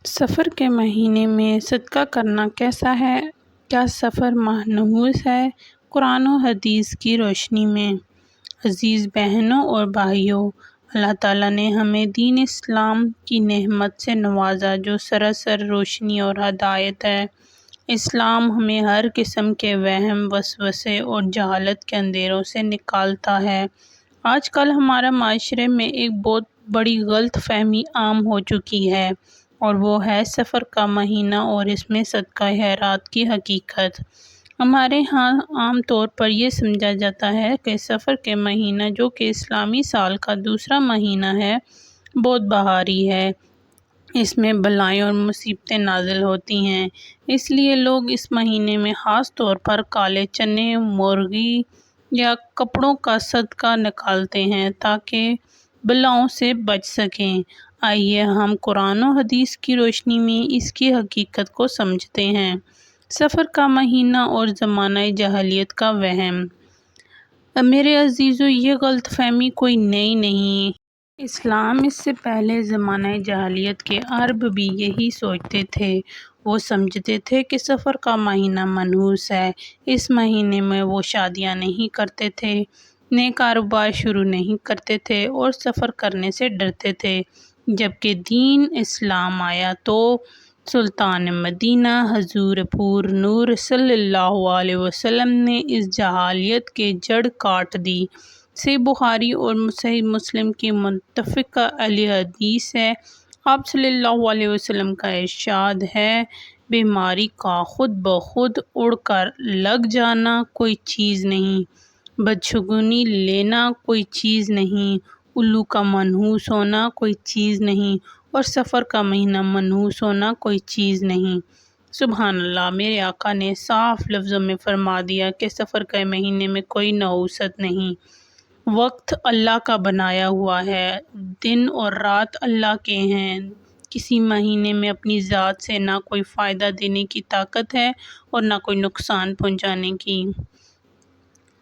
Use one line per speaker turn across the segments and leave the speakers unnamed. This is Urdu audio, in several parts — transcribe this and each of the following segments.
سفر کے مہینے میں صدقہ کرنا کیسا ہے؟ کیا سفر منحوس ہے؟ قرآن و حدیث کی روشنی میں عزیز بہنوں اور بھائیوں، اللہ تعالیٰ نے ہمیں دین اسلام کی نعمت سے نوازا جو سراسر روشنی اور ہدایت ہے۔ اسلام ہمیں ہر قسم کے وہم، وسوسے اور جہالت کے اندھیروں سے نکالتا ہے۔ آج کل ہمارے معاشرے میں ایک بہت بڑی غلط فہمی عام ہو چکی ہے اور وہ ہے سفر کا مہینہ اور اس میں صدقہ خیرات کی حقیقت۔ ہمارے ہاں عام طور پر یہ سمجھا جاتا ہے کہ سفر کے مہینہ جو کہ اسلامی سال کا دوسرا مہینہ ہے بہت بہاری ہے، اس میں بلائیں اور مصیبتیں نازل ہوتی ہیں، اس لیے لوگ اس مہینے میں خاص طور پر کالے چنے، مرغی یا کپڑوں کا صدقہ نکالتے ہیں تاکہ بلاؤں سے بچ سکیں۔ آئیے ہم قرآن و حدیث کی روشنی میں اس کی حقیقت کو سمجھتے ہیں۔ سفر کا مہینہ اور زمانہ جاہلیت کا وہم۔ میرے عزیزو، یہ غلط فہمی کوئی نئی نہیں۔ اسلام اس سے پہلے زمانہ جاہلیت کے عرب بھی یہی سوچتے تھے۔ وہ سمجھتے تھے کہ سفر کا مہینہ منحوس ہے، اس مہینے میں وہ شادیاں نہیں کرتے تھے، نئے کاروبار شروع نہیں کرتے تھے اور سفر کرنے سے ڈرتے تھے۔ جبکہ دین اسلام آیا تو سلطان مدینہ حضور پور نور صلی اللہ علیہ وسلم نے اس جہالت کی جڑ کاٹ دی۔ صحیح بخاری اور صحیح مسلم کی متفقہ علیہ حدیث ہے، آپ صلی اللہ علیہ وسلم کا ارشاد ہے، بیماری کا خود بخود اڑ کر لگ جانا کوئی چیز نہیں، بدشگونی لینا کوئی چیز نہیں، الو کا منحوس ہونا کوئی چیز نہیں اور سفر کا مہینہ منحوس ہونا کوئی چیز نہیں۔ سبحان اللہ! میرے آقا نے صاف لفظوں میں فرما دیا کہ سفر کے مہینے میں کوئی نحوست نہیں۔ وقت اللہ کا بنایا ہوا ہے، دن اور رات اللہ کے ہیں۔ کسی مہینے میں اپنی ذات سے نہ کوئی فائدہ دینے کی طاقت ہے اور نہ کوئی نقصان پہنچانے کی۔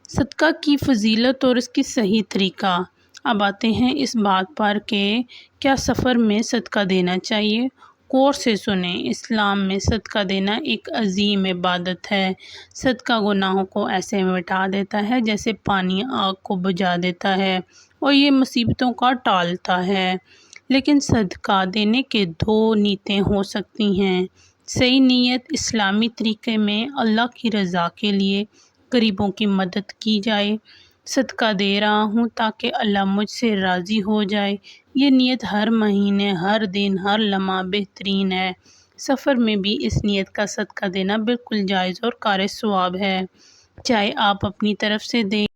صدقہ کی فضیلت اور اس کی صحیح طریقہ۔ اب آتے ہیں اس بات پر کہ کیا سفر میں صدقہ دینا چاہیے؟ غور سے سنیں، اسلام میں صدقہ دینا ایک عظیم عبادت ہے۔ صدقہ گناہوں کو ایسے مٹا دیتا ہے جیسے پانی آگ کو بجھا دیتا ہے اور یہ مصیبتوں کا ٹالتا ہے۔ لیکن صدقہ دینے کے دو نیتیں ہو سکتی ہیں۔ صحیح نیت اسلامی طریقے میں اللہ کی رضا کے لیے غریبوں کی مدد کی جائے۔ صدقہ دے رہا ہوں تاکہ اللہ مجھ سے راضی ہو جائے، یہ نیت ہر مہینے، ہر دن، ہر لمحہ بہترین ہے۔ سفر میں بھی اس نیت کا صدقہ دینا بالکل جائز اور قابل ثواب ہے، چاہے آپ اپنی طرف سے دیں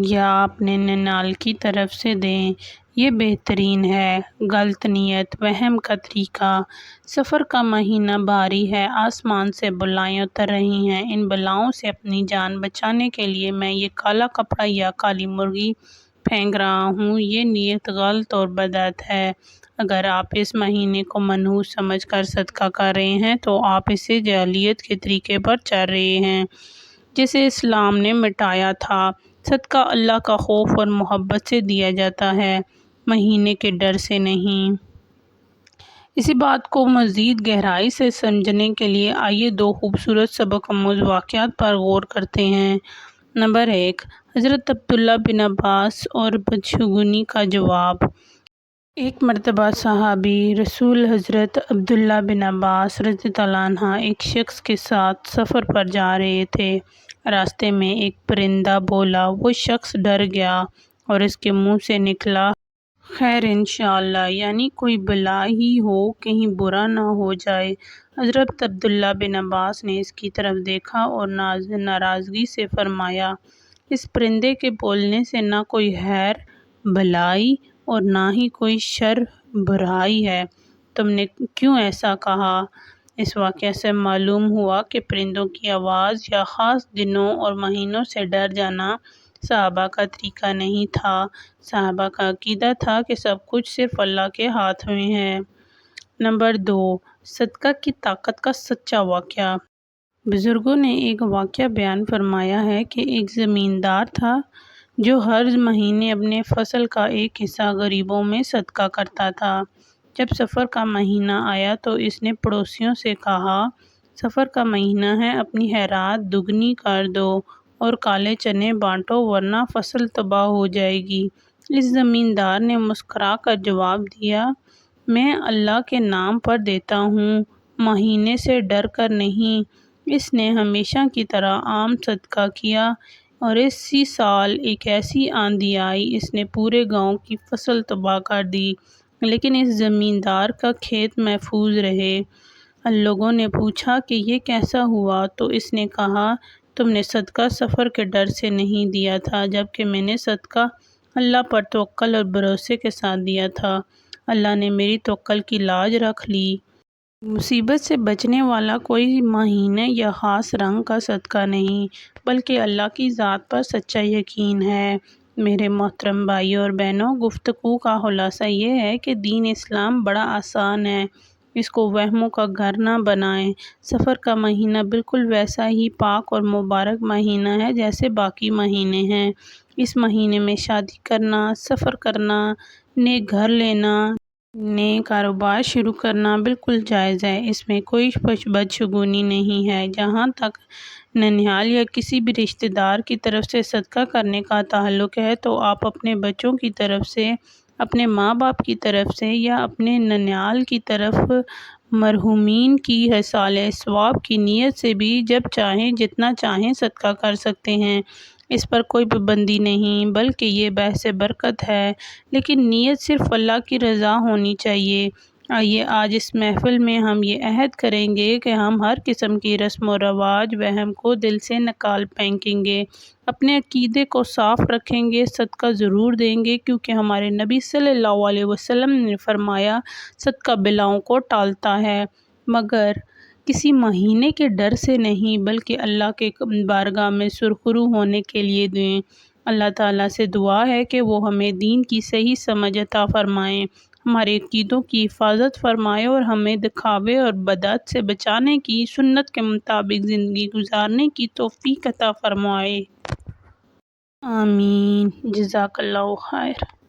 یا اپنے ننال کی طرف سے دیں، یہ بہترین ہے۔ غلط نیت، وہم کا طریقہ۔ سفر کا مہینہ بھاری ہے، آسمان سے بلائیں اتر رہی ہیں، ان بلاؤں سے اپنی جان بچانے کے لیے میں یہ کالا کپڑا یا کالی مرغی پھینک رہا ہوں، یہ نیت غلط اور بدعت ہے۔ اگر آپ اس مہینے کو منحوس سمجھ کر صدقہ کر رہے ہیں تو آپ اسے جاہلیت کے طریقے پر چل رہے ہیں جسے اسلام نے مٹایا تھا۔ صدقہ اللہ کا خوف اور محبت سے دیا جاتا ہے، مہینے کے ڈر سے نہیں۔ اسی بات کو مزید گہرائی سے سمجھنے کے لیے آئیے دو خوبصورت سبق آموز واقعات پر غور کرتے ہیں۔ نمبر 1، حضرت عبداللہ بن عباس اور بدشگونی کا جواب۔ ایک مرتبہ صحابی رسول حضرت عبداللہ بن عباس رضی اللہ عنہ ایک شخص کے ساتھ سفر پر جا رہے تھے۔ راستے میں ایک پرندہ بولا، وہ شخص ڈر گیا اور اس کے منہ سے نکلا، خیر انشاءاللہ، یعنی کوئی بلا ہی ہو، کہیں برا نہ ہو جائے۔ حضرت عبداللہ بن عباس نے اس کی طرف دیکھا اور ناراضگی سے فرمایا، اس پرندے کے بولنے سے نہ کوئی خیر بھلائی اور نہ ہی کوئی شر برائی ہے، تم نے کیوں ایسا کہا؟ اس واقعے سے معلوم ہوا کہ پرندوں کی آواز یا خاص دنوں اور مہینوں سے ڈر جانا صحابہ کا طریقہ نہیں تھا۔ صحابہ کا عقیدہ تھا کہ سب کچھ صرف اللہ کے ہاتھ میں ہے۔ نمبر 2، صدقہ کی طاقت کا سچا واقعہ۔ بزرگوں نے ایک واقعہ بیان فرمایا ہے کہ ایک زمیندار تھا جو ہر مہینے اپنے فصل کا ایک حصہ غریبوں میں صدقہ کرتا تھا۔ جب سفر کا مہینہ آیا تو اس نے پڑوسیوں سے کہا، سفر کا مہینہ ہے، اپنی خیرات دگنی کر دو اور کالے چنے بانٹو ورنہ فصل تباہ ہو جائے گی۔ اس زمیندار نے مسکرا کر جواب دیا، میں اللہ کے نام پر دیتا ہوں، مہینے سے ڈر کر نہیں۔ اس نے ہمیشہ کی طرح عام صدقہ کیا اور اسی سال ایک ایسی آندھی آئی، اس نے پورے گاؤں کی فصل تباہ کر دی، لیکن اس زمیندار کا کھیت محفوظ رہے۔ لوگوں نے پوچھا کہ یہ کیسا ہوا؟ تو اس نے کہا، تم نے صدقہ سفر کے ڈر سے نہیں دیا تھا، جبکہ میں نے صدقہ اللہ پر توکل اور بھروسے کے ساتھ دیا تھا۔ اللہ نے میری توکل کی لاج رکھ لی۔ مصیبت سے بچنے والا کوئی مہینے یا خاص رنگ کا صدقہ نہیں، بلکہ اللہ کی ذات پر سچا یقین ہے۔ میرے محترم بھائیوں اور بہنوں، گفتگو کا خلاصہ یہ ہے کہ دین اسلام بڑا آسان ہے، اس کو وہموں کا گھر نہ بنائیں۔ سفر کا مہینہ بالکل ویسا ہی پاک اور مبارک مہینہ ہے جیسے باقی مہینے ہیں۔ اس مہینے میں شادی کرنا، سفر کرنا، نیک گھر لینا، نئے کاروبار شروع کرنا بالکل جائز ہے، اس میں کوئی بدشگونی نہیں ہے۔ جہاں تک ننھیال یا کسی بھی رشتہ دار کی طرف سے صدقہ کرنے کا تعلق ہے تو آپ اپنے بچوں کی طرف سے، اپنے ماں باپ کی طرف سے یا اپنے ننھیال کی طرف مرحومین کی ایصال ثواب کی نیت سے بھی جب چاہیں جتنا چاہیں صدقہ کر سکتے ہیں، اس پر کوئی پابندی نہیں، بلکہ یہ باعث برکت ہے، لیکن نیت صرف اللہ کی رضا ہونی چاہیے۔ آئیے آج اس محفل میں ہم یہ عہد کریں گے کہ ہم ہر قسم کی رسم و رواج وہم کو دل سے نکال پھینکیں گے، اپنے عقیدے کو صاف رکھیں گے، صدقہ ضرور دیں گے، کیونکہ ہمارے نبی صلی اللہ علیہ وسلم نے فرمایا، صدقہ بلاؤں کو ٹالتا ہے، مگر کسی مہینے کے ڈر سے نہیں بلکہ اللہ کے بارگاہ میں سرخرو ہونے کے لیے دیں۔ اللہ تعالیٰ سے دعا ہے کہ وہ ہمیں دین کی صحیح سمجھ عطا فرمائیں، ہمارے عقیدوں کی حفاظت فرمائے اور ہمیں دکھاوے اور بدعت سے بچانے کی، سنت کے مطابق زندگی گزارنے کی توفیق عطا فرمائے۔ آمین۔ جزاک اللہ خیر۔